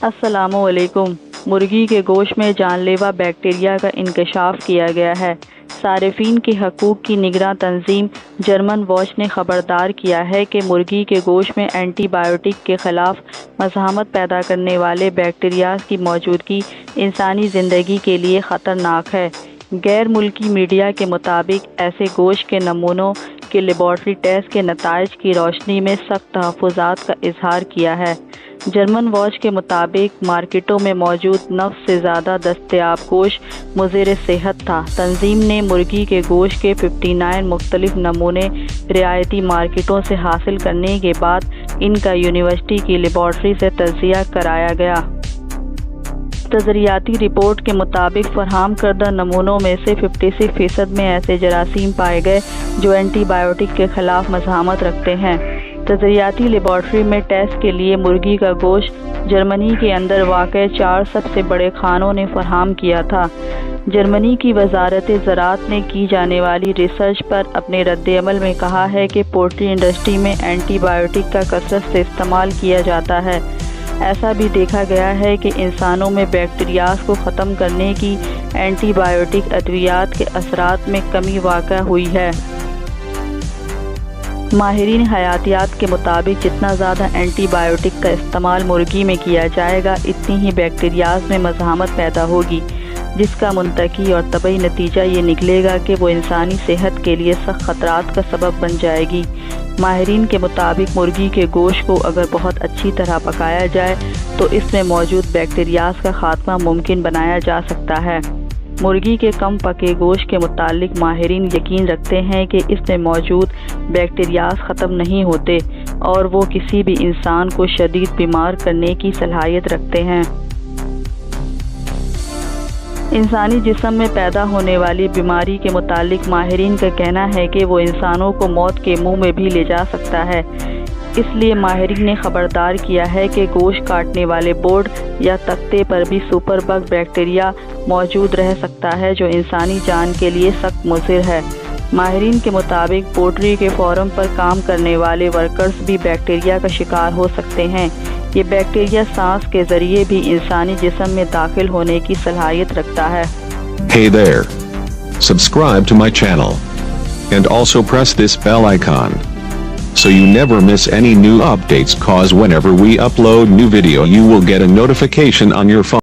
السلام علیکم۔ مرغی کے گوشت میں جان لیوا بیکٹیریا کا انکشاف کیا گیا ہے۔ صارفین کے حقوق کی نگراں تنظیم جرمن واچ نے خبردار کیا ہے کہ مرغی کے گوشت میں اینٹی بایوٹک کے خلاف مزاحمت پیدا کرنے والے بیکٹیریا کی موجودگی انسانی زندگی کے لیے خطرناک ہے۔ غیر ملکی میڈیا کے مطابق ایسے گوشت کے نمونوں کے لیبارٹری ٹیسٹ کے نتائج کی روشنی میں سخت تحفظات کا اظہار کیا ہے۔ جرمن واچ کے مطابق مارکیٹوں میں موجود 9 سے زیادہ دستیاب گوشت مضر صحت تھا۔ تنظیم نے مرغی کے گوشت کے 59 مختلف نمونے رعایتی مارکیٹوں سے حاصل کرنے کے بعد ان کا یونیورسٹی کی لیبارٹری سے تجزیہ کرایا گیا۔ تجزیاتی رپورٹ کے مطابق فراہم کردہ نمونوں میں سے 56% میں ایسے جراثیم پائے گئے جو اینٹی بایوٹک کے خلاف مزاحمت رکھتے ہیں۔ تجزیاتی لیبارٹری میں ٹیسٹ کے لیے مرغی کا گوشت جرمنی کے اندر واقع 4 سب سے بڑے خانوں نے فراہم کیا تھا۔ جرمنی کی وزارت زراعت نے کی جانے والی ریسرچ پر اپنے رد عمل میں کہا ہے کہ پولٹری انڈسٹری میں اینٹی بایوٹک کا کثرت سے استعمال کیا جاتا ہے۔ ایسا بھی دیکھا گیا ہے کہ انسانوں میں بیکٹیریاز کو ختم کرنے کی اینٹی بایوٹک ادویات کے اثرات میں کمی واقع ہوئی ہے۔ ماہرین حیاتیات کے مطابق جتنا زیادہ اینٹی بایوٹک کا استعمال مرغی میں کیا جائے گا اتنی ہی بیکٹیریاز میں مزاحمت پیدا ہوگی، جس کا منطقی اور طبعی نتیجہ یہ نکلے گا کہ وہ انسانی صحت کے لیے سخت خطرات کا سبب بن جائے گی۔ ماہرین کے مطابق مرغی کے گوشت کو اگر بہت اچھی طرح پکایا جائے تو اس میں موجود بیکٹیریاز کا خاتمہ ممکن بنایا جا سکتا ہے۔ مرغی کے کم پکے گوشت کے متعلق ماہرین یقین رکھتے ہیں کہ اس میں موجود بیکٹیریاز ختم نہیں ہوتے اور وہ کسی بھی انسان کو شدید بیمار کرنے کی صلاحیت رکھتے ہیں۔ انسانی جسم میں پیدا ہونے والی بیماری کے متعلق ماہرین کا کہنا ہے کہ وہ انسانوں کو موت کے منہ میں بھی لے جا سکتا ہے۔ اس لیے ماہرین نے خبردار کیا ہے کہ گوشت کاٹنے والے بورڈ یا تختے پر بھی سپر بگ بیکٹیریا موجود رہ سکتا ہے جو انسانی جان کے لیے سخت مضر ہے۔ ماہرین کے مطابق پولٹری کے فارم پر کام کرنے والے ورکرز بھی بیکٹیریا کا شکار ہو سکتے ہیں۔ یہ بیکٹیریا سانس کے ذریعے بھی انسانی جسم میں داخل ہونے کی صلاحیت رکھتا ہے۔ Hey there. Subscribe to my channel. And also press this bell icon. So you never miss any new updates, cause whenever we upload new video you will get a notification on your phone.